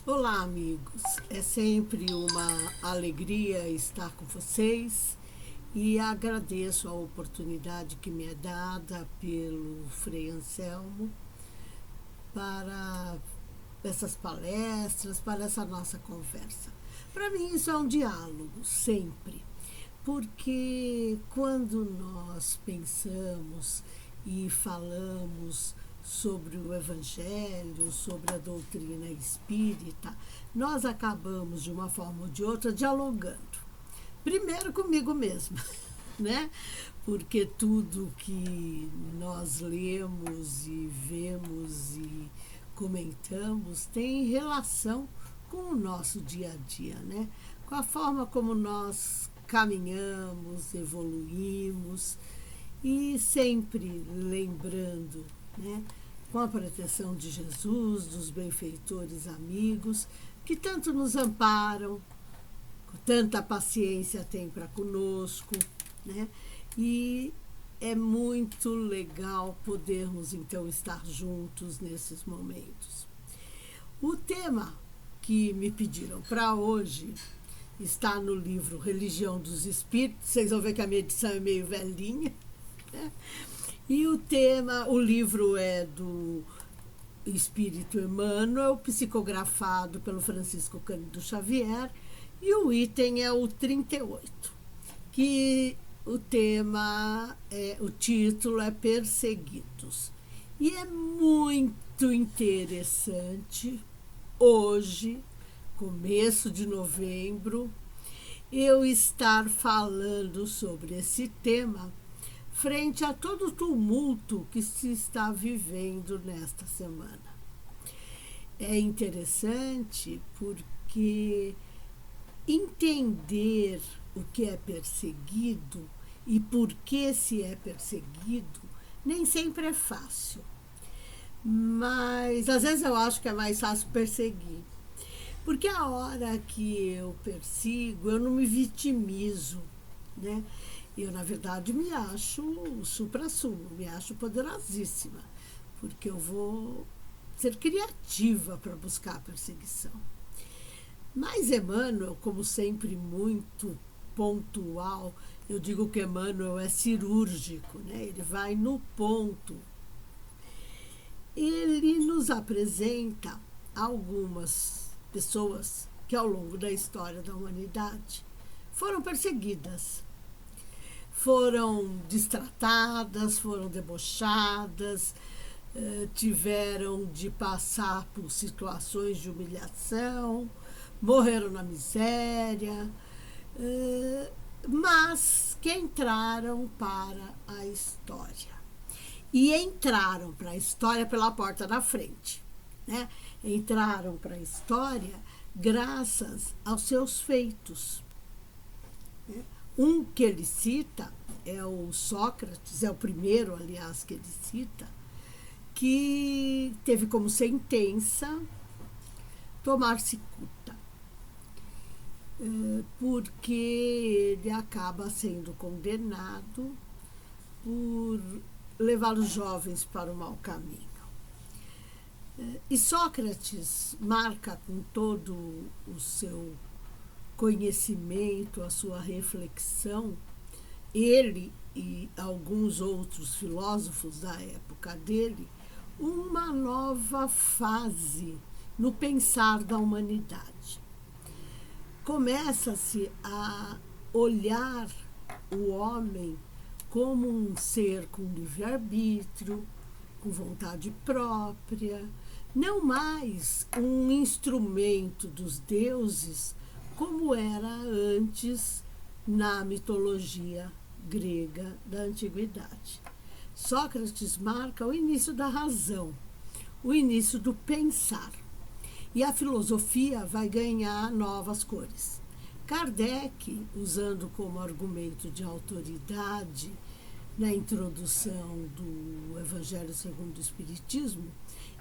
Olá, amigos. É sempre uma alegria estar com vocês e agradeço a oportunidade que me é dada pelo Frei Anselmo para essas palestras, para essa nossa conversa. Para mim, isso é um diálogo, sempre, porque quando nós pensamos e falamos sobre o Evangelho, sobre a doutrina espírita, nós acabamos, de uma forma ou de outra, dialogando. Primeiro comigo mesma, né? Porque tudo que nós lemos e vemos e comentamos tem relação com o nosso dia a dia, né? Com a forma como nós caminhamos, evoluímos e sempre lembrando, né, com a proteção de Jesus, dos benfeitores amigos, que tanto nos amparam, tanta paciência tem para conosco, né? E é muito legal podermos então estar juntos nesses momentos. O tema que me pediram para hoje está no livro Religião dos Espíritos. Vocês vão ver que a minha edição é meio velhinha, né? E o livro é do Espírito Emmanuel, psicografado pelo Francisco Cândido Xavier, e o item é o 38, que o título é Perseguidos. E é muito interessante hoje, começo de novembro, eu estar falando sobre esse tema frente a todo o tumulto que se está vivendo nesta semana. É interessante porque entender o que é perseguido e por que se é perseguido nem sempre é fácil. Mas às vezes eu acho que é mais fácil perseguir. Porque a hora que eu persigo, eu não me vitimizo, né? Eu, na verdade, me acho supra-sumo, me acho poderosíssima, porque eu vou ser criativa para buscar a perseguição. Mas Emmanuel, como sempre, muito pontual, eu digo que Emmanuel é cirúrgico, né? Ele vai no ponto. Ele nos apresenta algumas pessoas que, ao longo da história da humanidade, foram perseguidas, foram destratadas, foram debochadas, tiveram de passar por situações de humilhação, morreram na miséria, mas que entraram para a história. E entraram para a história pela porta da frente, né? Entraram para a história graças aos seus feitos. Um que ele cita é o Sócrates, é o primeiro, aliás, que ele cita, que teve como sentença tomar cicuta, porque ele acaba sendo condenado por levar os jovens para o mau caminho. E Sócrates marca com todo o seu conhecimento, a sua reflexão, ele e alguns outros filósofos da época dele, uma nova fase no pensar da humanidade. Começa-se a olhar o homem como um ser com livre-arbítrio, com vontade própria, não mais um instrumento dos deuses como era antes na mitologia grega da antiguidade. Sócrates marca o início da razão, o início do pensar. E a filosofia vai ganhar novas cores. Kardec, usando como argumento de autoridade na introdução do Evangelho segundo o Espiritismo,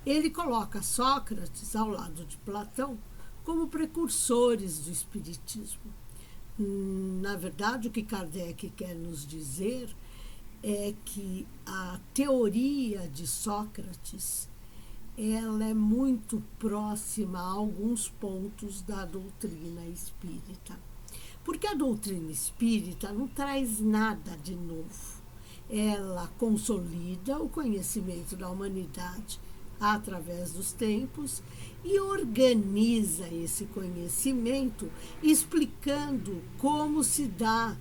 ele coloca Sócrates ao lado de Platão como precursores do Espiritismo. Na verdade, o que Kardec quer nos dizer é que a teoria de Sócrates ela é muito próxima a alguns pontos da doutrina espírita. Porque a doutrina espírita não traz nada de novo. Ela consolida o conhecimento da humanidade através dos tempos e organiza esse conhecimento explicando como se dá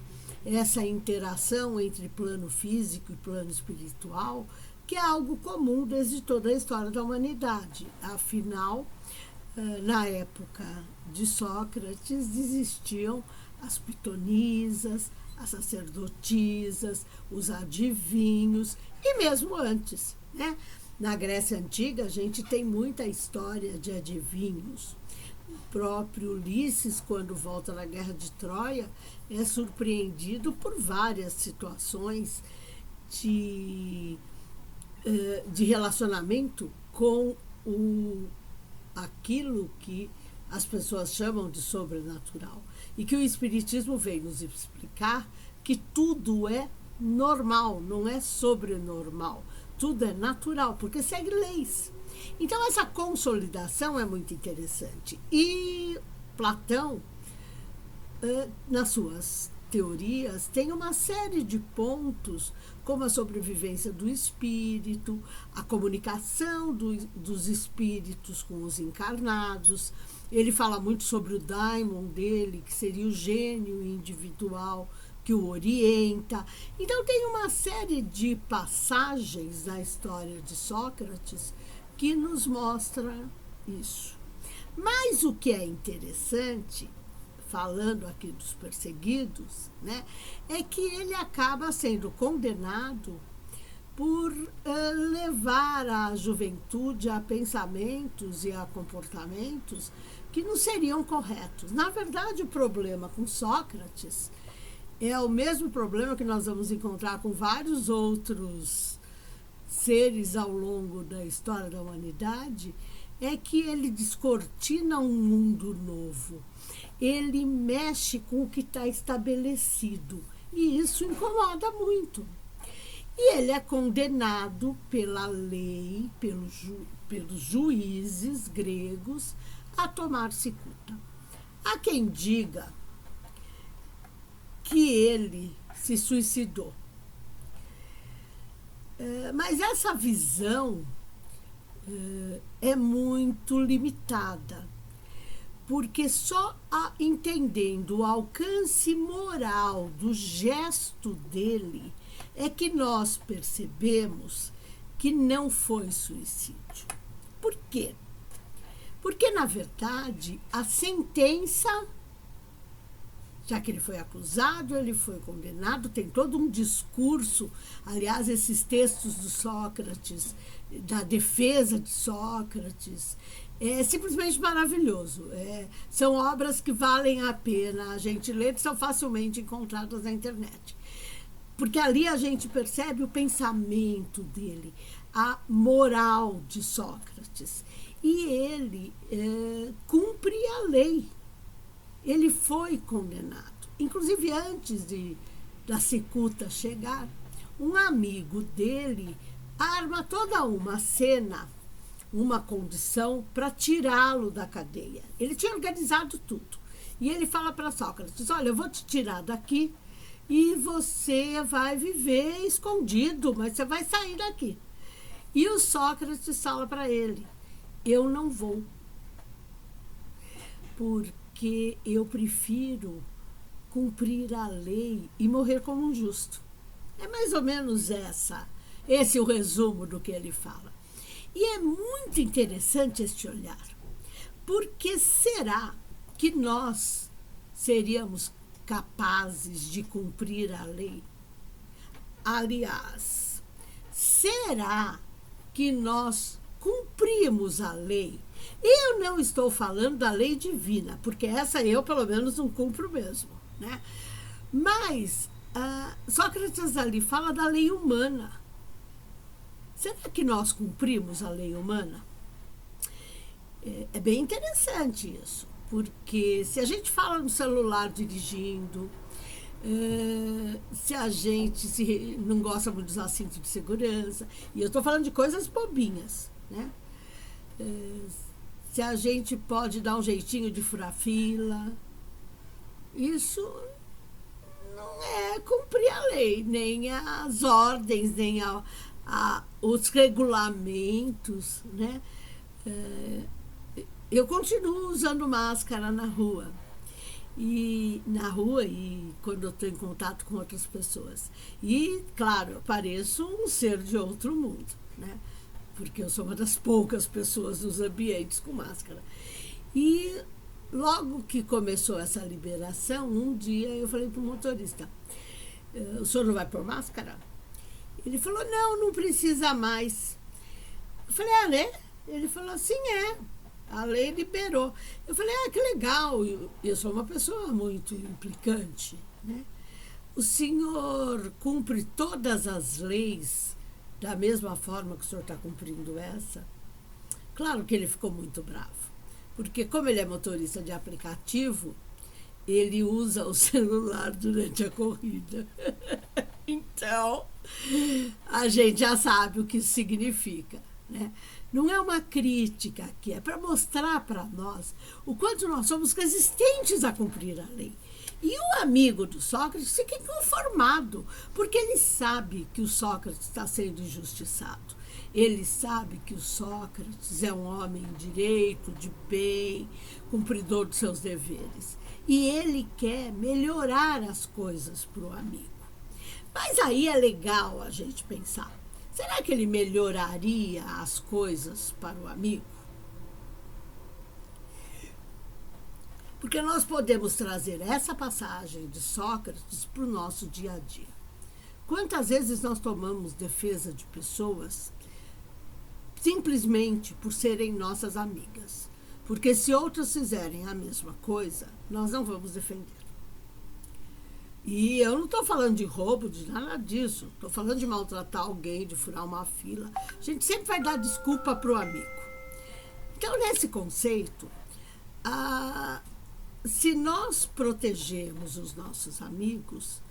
essa interação entre plano físico e plano espiritual, que é algo comum desde toda a história da humanidade. Afinal, na época de Sócrates, existiam as pitonisas, as sacerdotisas, os adivinhos, e mesmo antes, né? Na Grécia Antiga, a gente tem muita história de adivinhos. O próprio Ulisses, quando volta da Guerra de Troia, é surpreendido por várias situações de relacionamento com aquilo que as pessoas chamam de sobrenatural. E que o Espiritismo vem nos explicar que tudo é normal, não é sobrenormal. Tudo é natural, porque segue leis. Então, essa consolidação é muito interessante. E Platão, nas suas teorias, tem uma série de pontos, como a sobrevivência do espírito, a comunicação dos espíritos com os encarnados. Ele fala muito sobre o daimon dele, que seria o gênio individual que o orienta. Então, tem uma série de passagens na história de Sócrates que nos mostra isso. Mas o que é interessante, falando aqui dos perseguidos, né, é que ele acaba sendo condenado por levar a juventude a pensamentos e a comportamentos que não seriam corretos. Na verdade, o problema com Sócrates é o mesmo problema que nós vamos encontrar com vários outros seres ao longo da história da humanidade, é que ele descortina um mundo novo. Ele mexe com o que está estabelecido. E isso incomoda muito. E ele é condenado pela lei, pelos juízes gregos, a tomar cicuta. Há quem diga que ele se suicidou. Mas essa visão é muito limitada, porque só entendendo o alcance moral do gesto dele é que nós percebemos que não foi suicídio. Por quê? Porque, na verdade, a sentença, já que ele foi acusado, ele foi condenado, tem todo um discurso. Aliás, esses textos do Sócrates, da defesa de Sócrates, é simplesmente maravilhoso. São obras que valem a pena a gente ler, que são facilmente encontradas na internet. Porque ali a gente percebe o pensamento dele, a moral de Sócrates. E ele cumpre a lei. Ele foi condenado. Inclusive, antes da cicuta chegar, um amigo dele arma toda uma cena, uma condição para tirá-lo da cadeia. Ele tinha organizado tudo. E ele fala para Sócrates: olha, eu vou te tirar daqui e você vai viver escondido, mas você vai sair daqui. E o Sócrates fala para ele: eu não vou, porque eu prefiro cumprir a lei e morrer como um justo. É mais ou menos esse o resumo do que ele fala. E é muito interessante este olhar, porque será que nós seríamos capazes de cumprir a lei? Aliás, será que nós cumprimos a lei? Eu não estou falando da lei divina, porque essa eu, pelo menos, não cumpro mesmo, né? Mas Sócrates ali fala da lei humana. Será que nós cumprimos a lei humana? É bem interessante isso, porque se a gente fala no celular dirigindo, se a gente não gosta muito de usar cinto de segurança, e eu estou falando de coisas bobinhas, né? se a gente pode dar um jeitinho de furar fila. Isso não é cumprir a lei, nem as ordens, nem os regulamentos, né? Eu continuo usando máscara na rua. E quando eu estou em contato com outras pessoas. E, claro, eu pareço um ser de outro mundo, né? Porque eu sou uma das poucas pessoas nos ambientes com máscara. E logo que começou essa liberação, um dia eu falei para o motorista, o senhor não vai pôr máscara? Ele falou, não precisa mais. Eu falei, né? Ele falou assim, a lei liberou. Eu falei, que legal, eu sou uma pessoa muito implicante, né? O senhor cumpre todas as leis da mesma forma que o senhor está cumprindo essa? Claro que ele ficou muito bravo, porque como ele é motorista de aplicativo, ele usa o celular durante a corrida. Então, a gente já sabe o que isso significa, né? Não é uma crítica aqui, é para mostrar para nós o quanto nós somos resistentes a cumprir a lei. E o amigo do Sócrates fica inconformado, porque ele sabe que o Sócrates está sendo injustiçado. Ele sabe que o Sócrates é um homem de direito, de bem, cumpridor dos seus deveres. E ele quer melhorar as coisas para o amigo. Mas aí é legal a gente pensar, será que ele melhoraria as coisas para o amigo? Porque nós podemos trazer essa passagem de Sócrates para o nosso dia a dia. Quantas vezes nós tomamos defesa de pessoas simplesmente por serem nossas amigas? Porque se outras fizerem a mesma coisa, nós não vamos defender. E eu não estou falando de roubo, de nada disso. Estou falando de maltratar alguém, de furar uma fila. A gente sempre vai dar desculpa para o amigo. Então, nesse conceito, se nós protegemos os nossos amigos,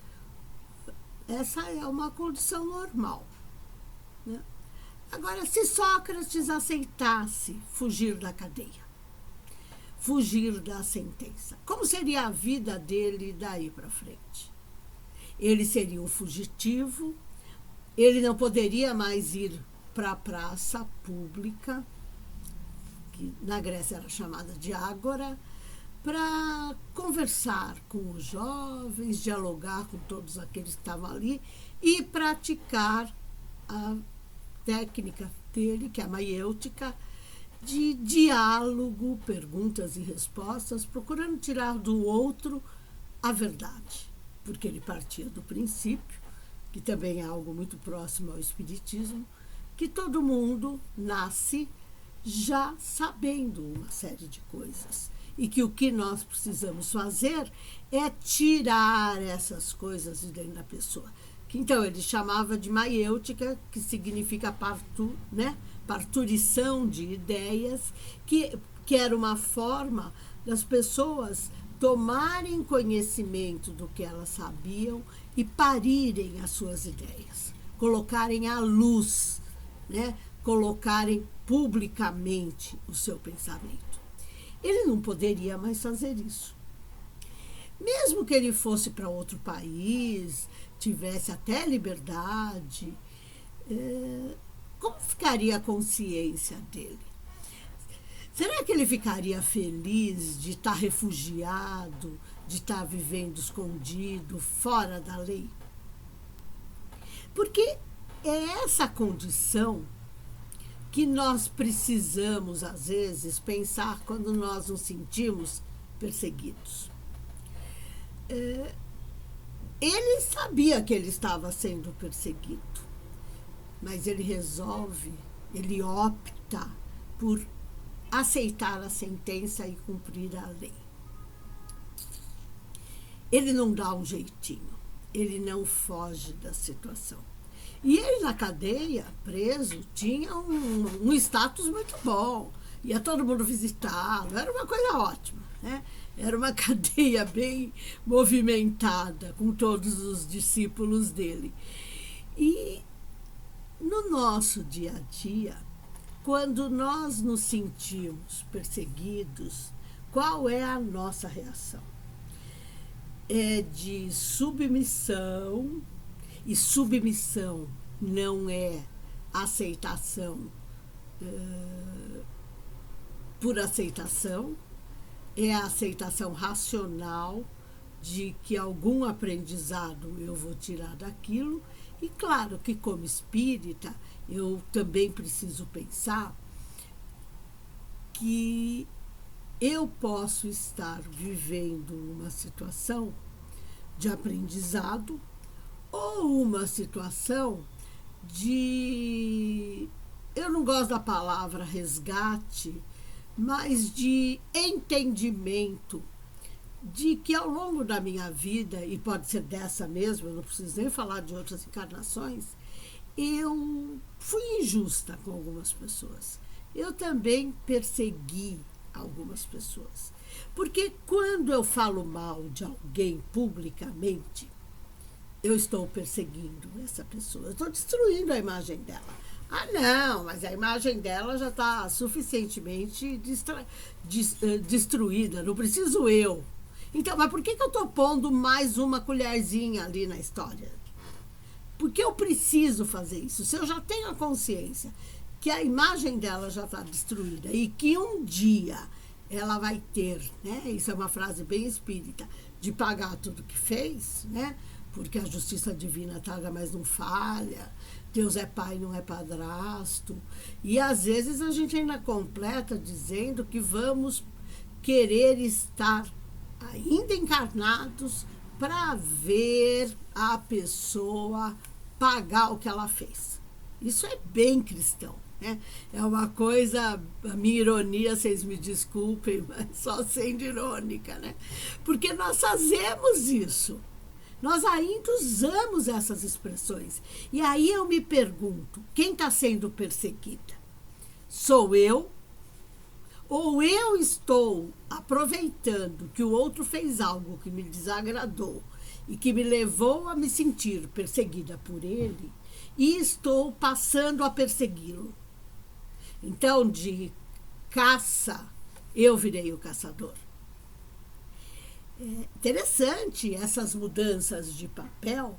essa é uma condição normal, né? Agora, se Sócrates aceitasse fugir da cadeia, fugir da sentença, como seria a vida dele daí para frente? Ele seria um fugitivo, ele não poderia mais ir para a praça pública, que na Grécia era chamada de ágora, para conversar com os jovens, dialogar com todos aqueles que estavam ali e praticar a técnica dele, que é a maiêutica, de diálogo, perguntas e respostas, procurando tirar do outro a verdade, porque ele partia do princípio, que também é algo muito próximo ao espiritismo, que todo mundo nasce já sabendo uma série de coisas e que o que nós precisamos fazer é tirar essas coisas de dentro da pessoa. Que então ele chamava de maiêutica, que significa parturição de ideias, que era uma forma das pessoas tomarem conhecimento do que elas sabiam e parirem as suas ideias, colocarem à luz, né? Colocarem publicamente o seu pensamento. Ele não poderia mais fazer isso. Mesmo que ele fosse para outro país, tivesse até liberdade, como ficaria a consciência dele? Será que ele ficaria feliz de estar refugiado, de estar vivendo escondido, fora da lei? Porque é essa condição que nós precisamos, às vezes, pensar quando nós nos sentimos perseguidos. Ele sabia que ele estava sendo perseguido, mas ele opta por aceitar a sentença e cumprir a lei. Ele não dá um jeitinho, ele não foge da situação. E ele na cadeia, preso, tinha um status muito bom. Ia todo mundo visitá-lo, era uma coisa ótima, né? Era uma cadeia bem movimentada, com todos os discípulos dele. E no nosso dia a dia, quando nós nos sentimos perseguidos, qual é a nossa reação? É de submissão, e submissão não é aceitação por aceitação, é a aceitação racional de que algum aprendizado eu vou tirar daquilo. E claro que, como espírita, eu também preciso pensar que eu posso estar vivendo uma situação de aprendizado ou uma situação de, eu não gosto da palavra resgate, mas de entendimento de que ao longo da minha vida, e pode ser dessa mesmo, eu não preciso nem falar de outras encarnações, eu fui injusta com algumas pessoas. Eu também persegui algumas pessoas. Porque quando eu falo mal de alguém publicamente, eu estou perseguindo essa pessoa, eu estou destruindo a imagem dela. Ah, não, mas a imagem dela já está suficientemente destruída, não preciso eu. Então, mas por que eu estou pondo mais uma colherzinha ali na história? Por que eu preciso fazer isso? Se eu já tenho a consciência que a imagem dela já está destruída e que um dia ela vai ter, né? Isso é uma frase bem espírita, de pagar tudo que fez, né? Porque a justiça divina tarda, mas não falha. Deus é pai, não é padrasto. E às vezes a gente ainda completa dizendo que vamos querer estar ainda encarnados para ver a pessoa pagar o que ela fez. Isso é bem cristão, né? É uma coisa, a minha ironia, vocês me desculpem, mas só sendo irônica, né? Porque nós fazemos isso. Nós ainda usamos essas expressões. E aí eu me pergunto, quem está sendo perseguida? Sou eu? Ou eu estou aproveitando que o outro fez algo que me desagradou e que me levou a me sentir perseguida por ele e estou passando a persegui-lo? Então, de caça, eu virei o caçador. É interessante essas mudanças de papel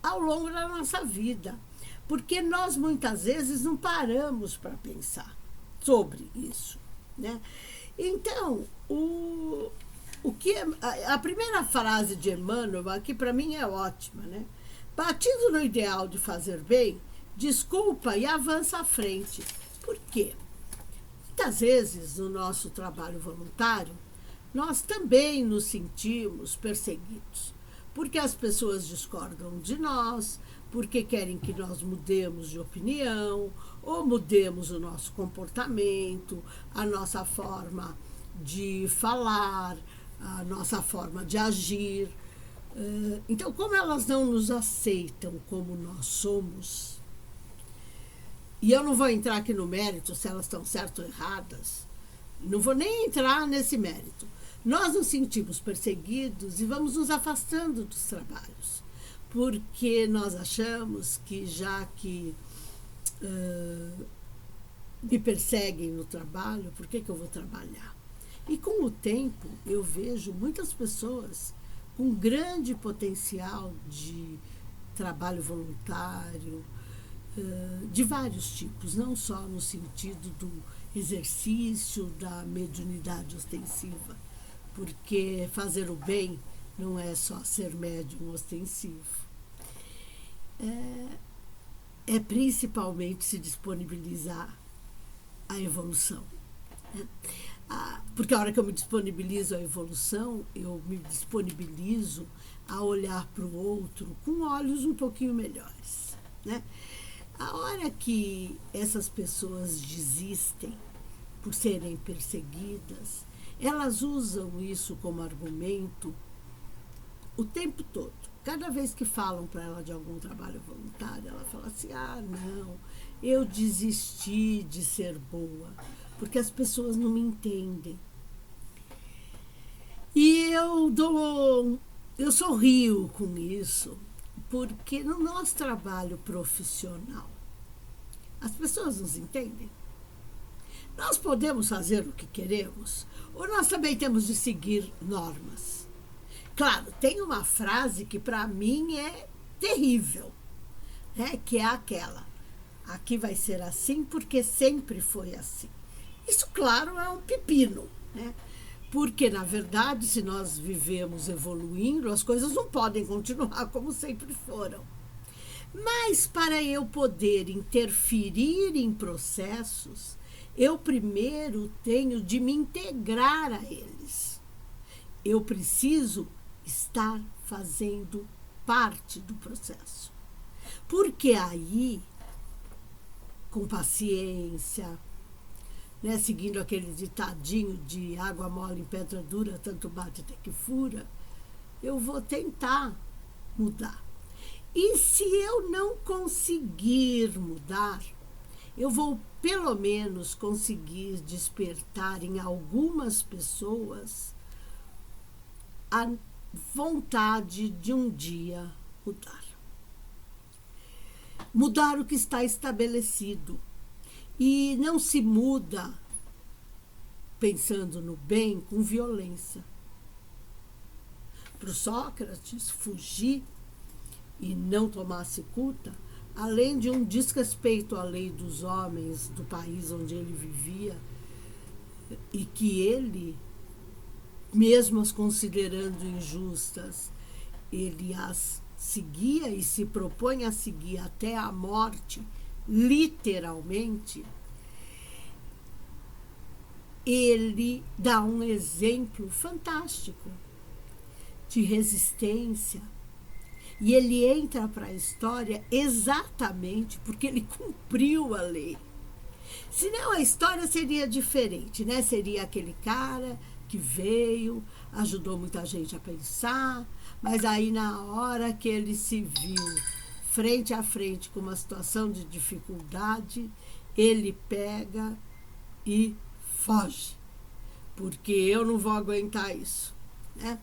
ao longo da nossa vida, porque nós muitas vezes não paramos para pensar sobre isso, né? Então, a primeira frase de Emmanuel aqui para mim é ótima, né? Batido no ideal de fazer bem, desculpa e avança à frente. Por quê? Muitas vezes no nosso trabalho voluntário nós também nos sentimos perseguidos, porque as pessoas discordam de nós, porque querem que nós mudemos de opinião, ou mudemos o nosso comportamento, a nossa forma de falar, a nossa forma de agir. Então, como elas não nos aceitam como nós somos, e eu não vou entrar aqui no mérito se elas estão certas ou erradas, não vou nem entrar nesse mérito. Nós nos sentimos perseguidos e vamos nos afastando dos trabalhos, porque nós achamos que já que me perseguem no trabalho, por que eu vou trabalhar? E com o tempo eu vejo muitas pessoas com grande potencial de trabalho voluntário, de vários tipos, não só no sentido do exercício da mediunidade ostensiva, porque fazer o bem não é só ser médium ostensivo. É principalmente se disponibilizar à evolução. Né? Porque a hora que eu me disponibilizo à evolução, eu me disponibilizo a olhar para o outro com olhos um pouquinho melhores. Né? A hora que essas pessoas desistem por serem perseguidas, elas usam isso como argumento o tempo todo. Cada vez que falam para ela de algum trabalho voluntário, ela fala assim, não, eu desisti de ser boa, porque as pessoas não me entendem. E eu sorrio com isso, porque no nosso trabalho profissional, as pessoas nos entendem. Nós podemos fazer o que queremos ou nós também temos de seguir normas? Claro, tem uma frase que para mim é terrível, né? Que é aquela: aqui vai ser assim porque sempre foi assim. Isso, claro, é um pepino, né? Porque, na verdade, se nós vivemos evoluindo, as coisas não podem continuar como sempre foram. Mas para eu poder interferir em processos, eu primeiro tenho de me integrar a eles. Eu preciso estar fazendo parte do processo. Porque aí, com paciência, né, seguindo aquele ditadinho de água mole em pedra dura, tanto bate até que fura, eu vou tentar mudar. E se eu não conseguir mudar, eu vou pelo menos conseguir despertar em algumas pessoas a vontade de um dia mudar. Mudar o que está estabelecido. E não se muda, pensando no bem, com violência. Para o Sócrates, fugir e não tomar cicuta, além de um desrespeito à lei dos homens do país onde ele vivia, e que ele, mesmo as considerando injustas, ele as seguia e se propõe a seguir até a morte, literalmente, ele dá um exemplo fantástico de resistência. E ele entra para a história exatamente porque ele cumpriu a lei. Senão a história seria diferente, né? Seria aquele cara que veio, ajudou muita gente a pensar, mas aí na hora que ele se viu frente a frente com uma situação de dificuldade, ele pega e foge. Porque eu não vou aguentar isso, né?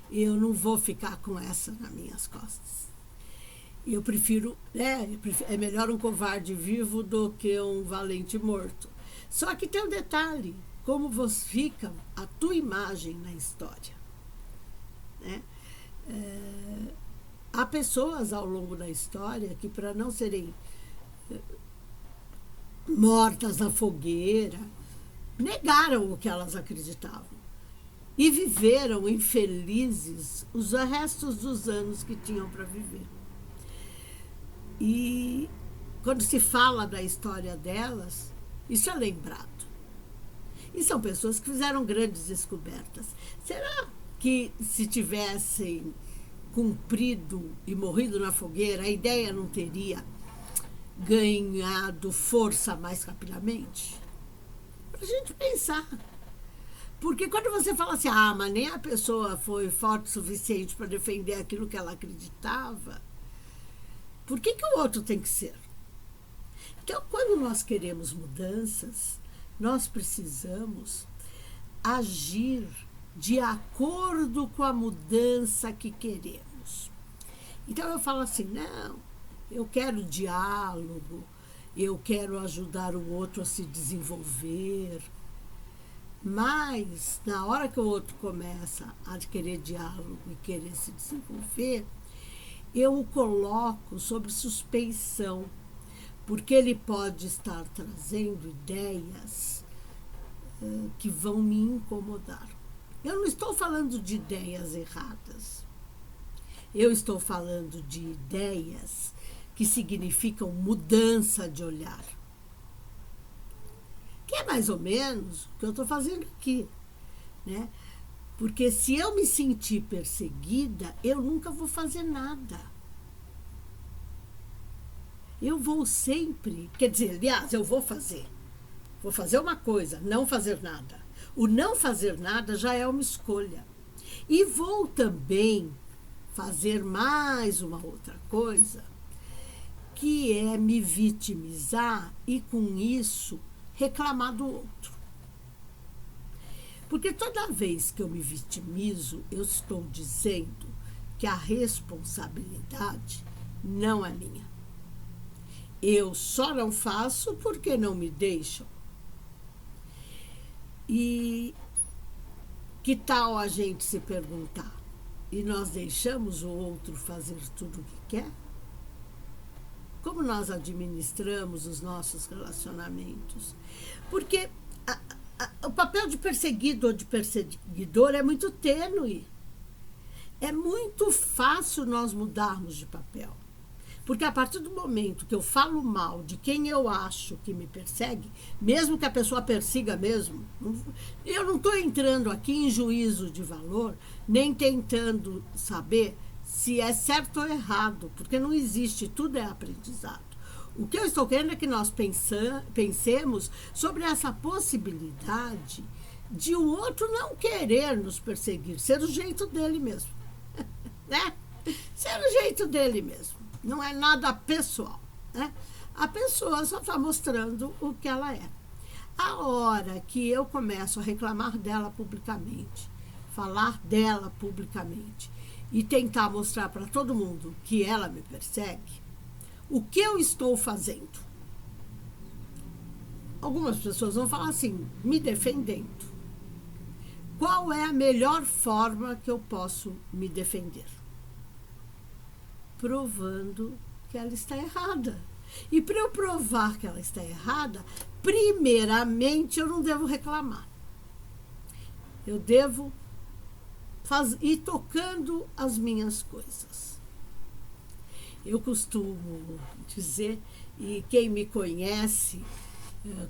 Eu não vou ficar com essa nas minhas costas. Eu prefiro, né? É melhor um covarde vivo do que um valente morto. Só que tem um detalhe: como você fica a tua imagem na história, né? Há pessoas ao longo da história que, para não serem mortas na fogueira, negaram o que elas acreditavam e viveram infelizes os restos dos anos que tinham para viver. E quando se fala da história delas, isso é lembrado. E são pessoas que fizeram grandes descobertas. Será que se tivessem cumprido e morrido na fogueira, a ideia não teria ganhado força mais rapidamente? Para a gente pensar. Porque quando você fala assim, mas nem a pessoa foi forte o suficiente para defender aquilo que ela acreditava, por que o outro tem que ser? Então, quando nós queremos mudanças, nós precisamos agir de acordo com a mudança que queremos. Então eu falo assim, não, eu quero diálogo, eu quero ajudar o outro a se desenvolver. Mas, na hora que o outro começa a querer diálogo e querer se desenvolver, eu o coloco sob suspeição, porque ele pode estar trazendo ideias que vão me incomodar. Eu não estou falando de ideias erradas. Eu estou falando de ideias que significam mudança de olhar. Que é mais ou menos o que eu estou fazendo aqui, né? Porque se eu me sentir perseguida, eu nunca vou fazer nada. Eu vou sempre, quer dizer, aliás, eu vou fazer. Vou fazer uma coisa, não fazer nada. O não fazer nada já é uma escolha. E vou também fazer mais uma outra coisa, que é me vitimizar e, com isso, reclamar do outro. Porque toda vez que eu me vitimizo, eu estou dizendo que a responsabilidade não é minha. Eu só não faço porque não me deixam. E que tal a gente se perguntar? E nós deixamos o outro fazer tudo o que quer? Como nós administramos os nossos relacionamentos? Porque o papel de perseguido ou de perseguidor é muito tênue. É muito fácil nós mudarmos de papel. Porque a partir do momento que eu falo mal de quem eu acho que me persegue, mesmo que a pessoa persiga mesmo, eu não estou entrando aqui em juízo de valor, nem tentando saber se é certo ou errado, porque não existe, tudo é aprendizado. O que eu estou querendo é que nós pensemos sobre essa possibilidade de o outro não querer nos perseguir, ser o jeito dele mesmo. Né? Ser o jeito dele mesmo. Não é nada pessoal. Né? A pessoa só está mostrando o que ela é. A hora que eu começo a reclamar dela publicamente, falar dela publicamente e tentar mostrar para todo mundo que ela me persegue, o que eu estou fazendo? Algumas pessoas vão falar assim, me defendendo. Qual é a melhor forma que eu posso me defender? Provando que ela está errada. E para eu provar que ela está errada, primeiramente eu não devo reclamar. Eu devo ir tocando as minhas coisas. Eu costumo dizer, e quem me conhece,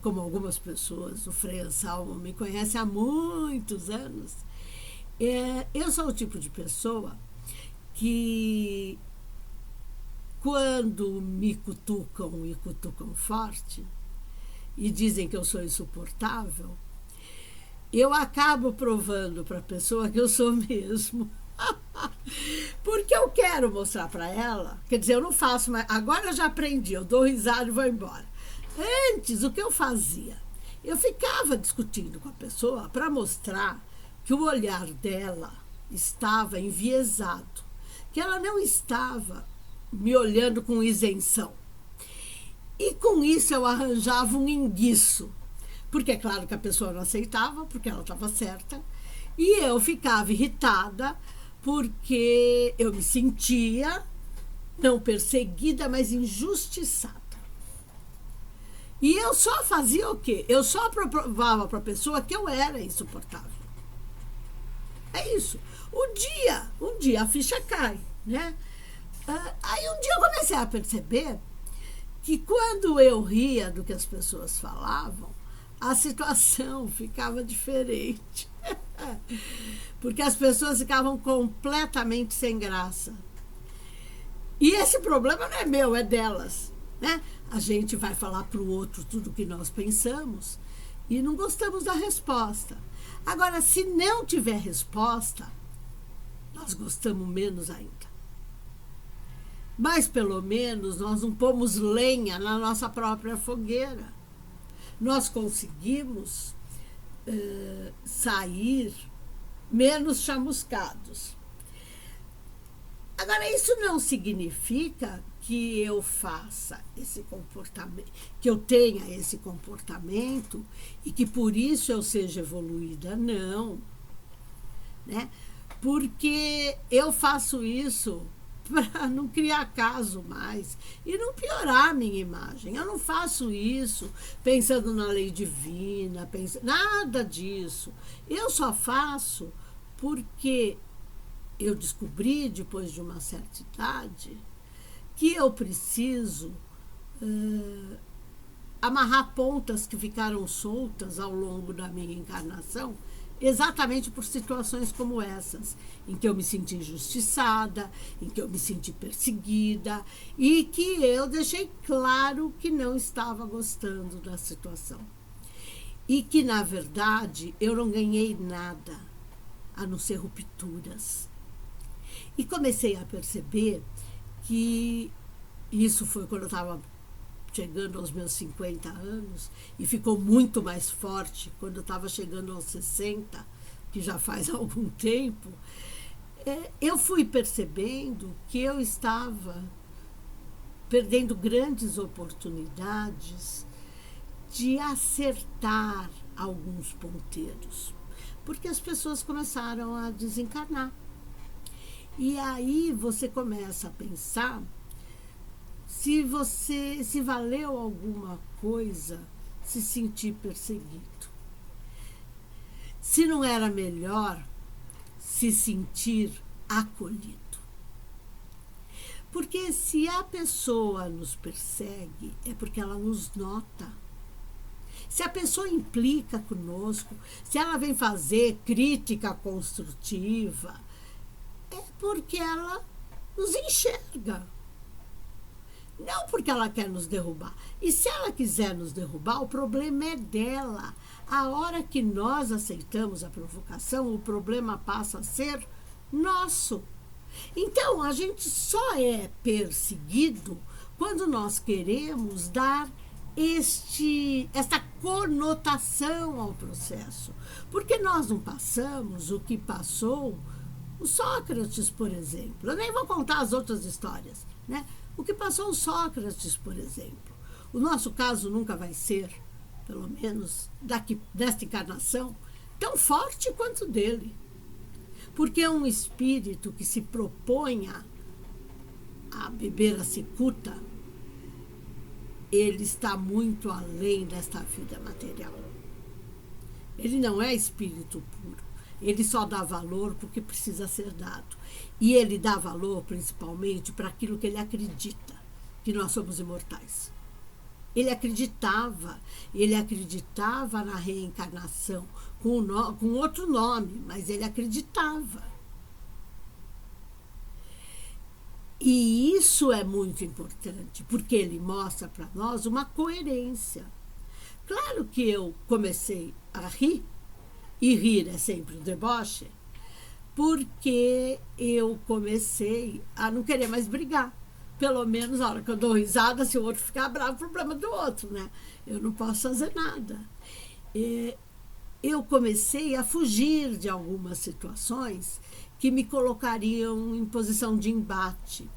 como algumas pessoas, o Frei Anselmo me conhece há muitos anos, eu sou o tipo de pessoa que, quando me cutucam e cutucam forte, e dizem que eu sou insuportável, eu acabo provando para a pessoa que eu sou mesmo. Porque eu quero mostrar para ela, quer dizer, eu não faço mais, agora eu já aprendi, eu dou risada e vou embora. Antes, o que eu fazia? Eu ficava discutindo com a pessoa para mostrar que o olhar dela estava enviesado, que ela não estava me olhando com isenção. E com isso eu arranjava um enguiço, porque é claro que a pessoa não aceitava, porque ela estava certa, e eu ficava irritada, porque eu me sentia não perseguida, mas injustiçada. E eu só fazia o quê? Eu só provava para a pessoa que eu era insuportável. É isso. Um dia a ficha cai, né? Aí um dia eu comecei a perceber que quando eu ria do que as pessoas falavam, a situação ficava diferente. Porque as pessoas ficavam completamente sem graça. E esse problema não é meu, é delas. Né? A gente vai falar para o outro tudo o que nós pensamos e não gostamos da resposta. Agora, se não tiver resposta, nós gostamos menos ainda. Mas, pelo menos, nós não pomos lenha na nossa própria fogueira. Nós conseguimos sair menos chamuscados. Agora, isso não significa que eu faça esse comportamento, que eu tenha esse comportamento e que por isso eu seja evoluída, não. Né? Porque eu faço isso para não criar caso mais e não piorar a minha imagem. Eu não faço isso pensando na lei divina, nada disso. Eu só faço porque eu descobri, depois de uma certa idade, que eu preciso amarrar pontas que ficaram soltas ao longo da minha encarnação, exatamente por situações como essas, em que eu me senti injustiçada, em que eu me senti perseguida e que eu deixei claro que não estava gostando da situação. E que, na verdade, eu não ganhei nada, a não ser rupturas. E comecei a perceber que isso foi quando eu estava chegando aos meus 50 anos, e ficou muito mais forte quando eu estava chegando aos 60, que já faz algum tempo. Eu fui percebendo que eu estava perdendo grandes oportunidades de acertar alguns ponteiros, porque as pessoas começaram a desencarnar. E aí você começa a pensar se valeu alguma coisa se sentir perseguido. Se não era melhor se sentir acolhido. Porque se a pessoa nos persegue, é porque ela nos nota. Se a pessoa implica conosco, se ela vem fazer crítica construtiva, é porque ela nos enxerga. Não porque ela quer nos derrubar. E se ela quiser nos derrubar, o problema é dela. A hora que nós aceitamos a provocação, o problema passa a ser nosso. Então, a gente só é perseguido quando nós queremos dar esta conotação ao processo. Porque nós não passamos o que passou o Sócrates, por exemplo. Eu nem vou contar as outras histórias, né? O que passou o Sócrates, por exemplo. O nosso caso nunca vai ser, pelo menos desta encarnação, tão forte quanto dele. Porque é um espírito que se proponha a beber a cicuta, ele está muito além desta vida material. Ele não é espírito puro. Ele só dá valor porque precisa ser dado. E ele dá valor principalmente para aquilo que ele acredita, que nós somos imortais. Ele acreditava na reencarnação, com outro nome, mas ele acreditava. E isso é muito importante, porque ele mostra para nós uma coerência. Claro que eu comecei a rir, e rir é sempre um deboche, porque eu comecei a não querer mais brigar. Pelo menos na hora que eu dou risada, se o outro ficar bravo, é problema do outro, né? Eu não posso fazer nada. Eu comecei a fugir de algumas situações que me colocariam em posição de embate.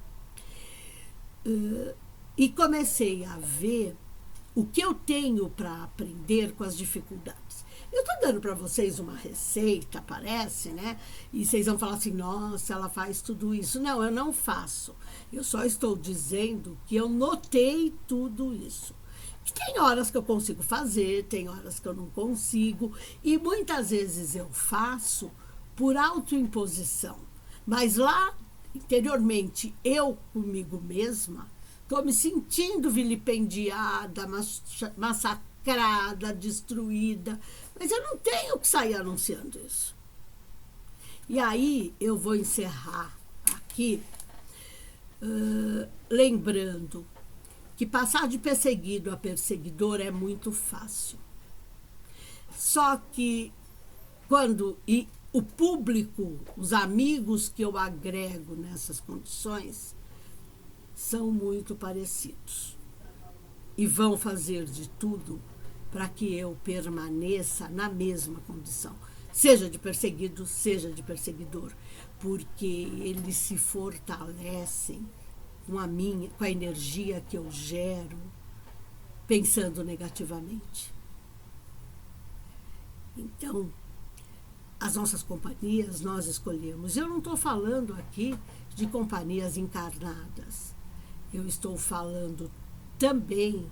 E comecei a ver o que eu tenho para aprender com as dificuldades. Eu estou dando para vocês uma receita, parece, né? E vocês vão falar assim, nossa, ela faz tudo isso. Não, eu não faço. Eu só estou dizendo que eu notei tudo isso. Que tem horas que eu consigo fazer, tem horas que eu não consigo. E muitas vezes eu faço por autoimposição. Mas lá, interiormente, eu comigo mesma, estou me sentindo vilipendiada, massacrada, destruída. Mas eu não tenho que sair anunciando isso. E aí eu vou encerrar aqui lembrando que passar de perseguido a perseguidor é muito fácil. Só que quando o público, os amigos que eu agrego nessas condições, são muito parecidos. E vão fazer de tudo para que eu permaneça na mesma condição, seja de perseguido, seja de perseguidor, porque eles se fortalecem com a energia que eu gero, pensando negativamente. Então, as nossas companhias nós escolhemos. Eu não estou falando aqui de companhias encarnadas. Eu estou falando também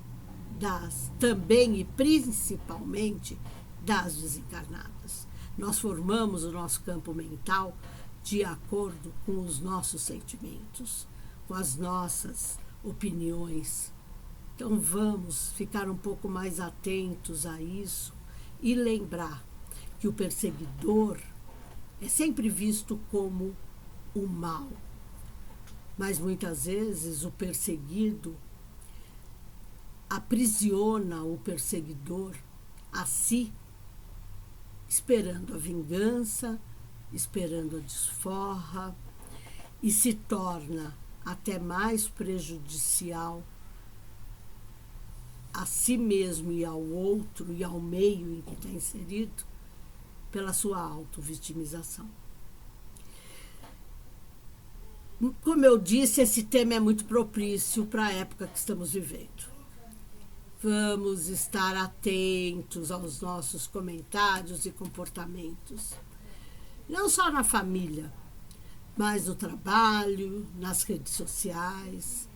e principalmente das desencarnadas. Nós formamos o nosso campo mental de acordo com os nossos sentimentos, com as nossas opiniões. Então vamos ficar um pouco mais atentos a isso e lembrar que o perseguidor é sempre visto como o mal. Mas muitas vezes o perseguido aprisiona o perseguidor a si, esperando a vingança, esperando a desforra, e se torna até mais prejudicial a si mesmo e ao outro e ao meio em que está inserido pela sua auto-vitimização. Como eu disse, esse tema é muito propício para a época que estamos vivendo. Vamos estar atentos aos nossos comentários e comportamentos. Não só na família, mas no trabalho, nas redes sociais,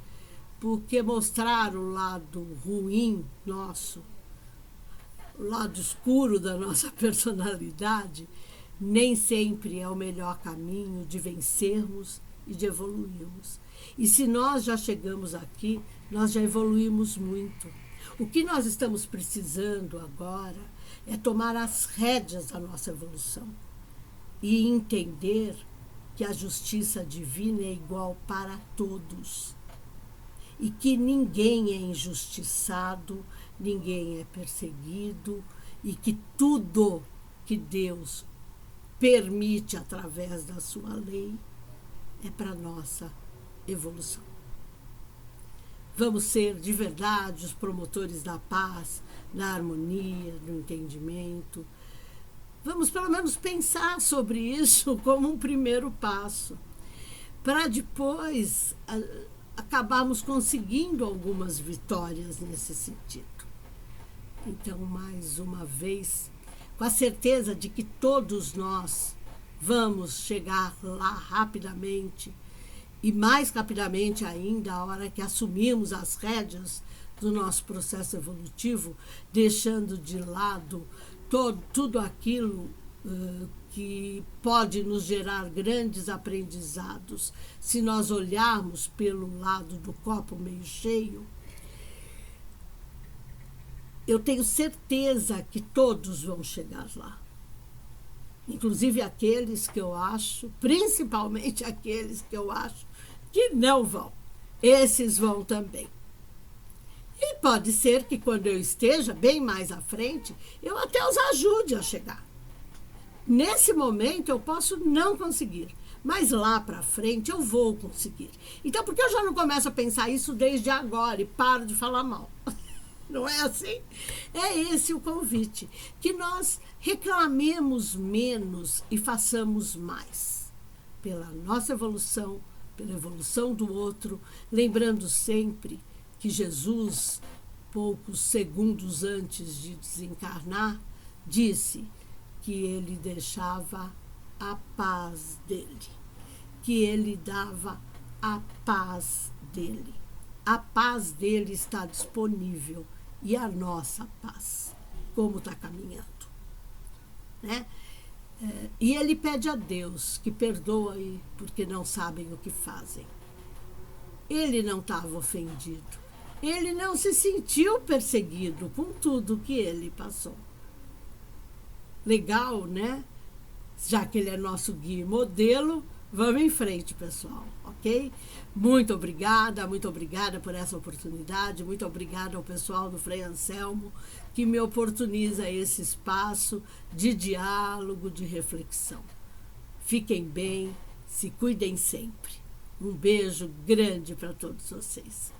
porque mostrar o lado ruim nosso, o lado escuro da nossa personalidade, nem sempre é o melhor caminho de vencermos e de evoluirmos. E se nós já chegamos aqui, nós já evoluímos muito. O que nós estamos precisando agora é tomar as rédeas da nossa evolução e entender que a justiça divina é igual para todos e que ninguém é injustiçado, ninguém é perseguido e que tudo que Deus permite através da sua lei é para a nossa evolução. Vamos ser de verdade os promotores da paz, da harmonia, do entendimento. Vamos pelo menos pensar sobre isso como um primeiro passo, para depois acabarmos conseguindo algumas vitórias nesse sentido. Então, mais uma vez, com a certeza de que todos nós vamos chegar lá rapidamente, e mais rapidamente ainda, a hora que assumirmos as rédeas do nosso processo evolutivo, deixando de lado tudo aquilo que pode nos gerar grandes aprendizados, se nós olharmos pelo lado do copo meio cheio. Eu tenho certeza que todos vão chegar lá. Inclusive aqueles que eu acho, principalmente aqueles que eu acho que não vão. Esses vão também. E pode ser que quando eu esteja bem mais à frente, eu até os ajude a chegar. Nesse momento eu posso não conseguir, mas lá para frente eu vou conseguir. Então por que eu já não começo a pensar isso desde agora e paro de falar mal? Não é assim? É esse o convite, que nós reclamemos menos e façamos mais. Pela nossa evolução, pela evolução do outro, lembrando sempre que Jesus, poucos segundos antes de desencarnar, disse que ele deixava a paz dele, que ele dava a paz dele. A paz dele está disponível e a nossa paz, como está caminhando, né? E ele pede a Deus que perdoe porque não sabem o que fazem. Ele não estava ofendido. Ele não se sentiu perseguido com tudo que ele passou. Legal, né? Já que ele é nosso guia e modelo, vamos em frente, pessoal, ok? Muito obrigada por essa oportunidade, muito obrigada ao pessoal do Frei Anselmo, que me oportuniza esse espaço de diálogo, de reflexão. Fiquem bem, se cuidem sempre. Um beijo grande para todos vocês.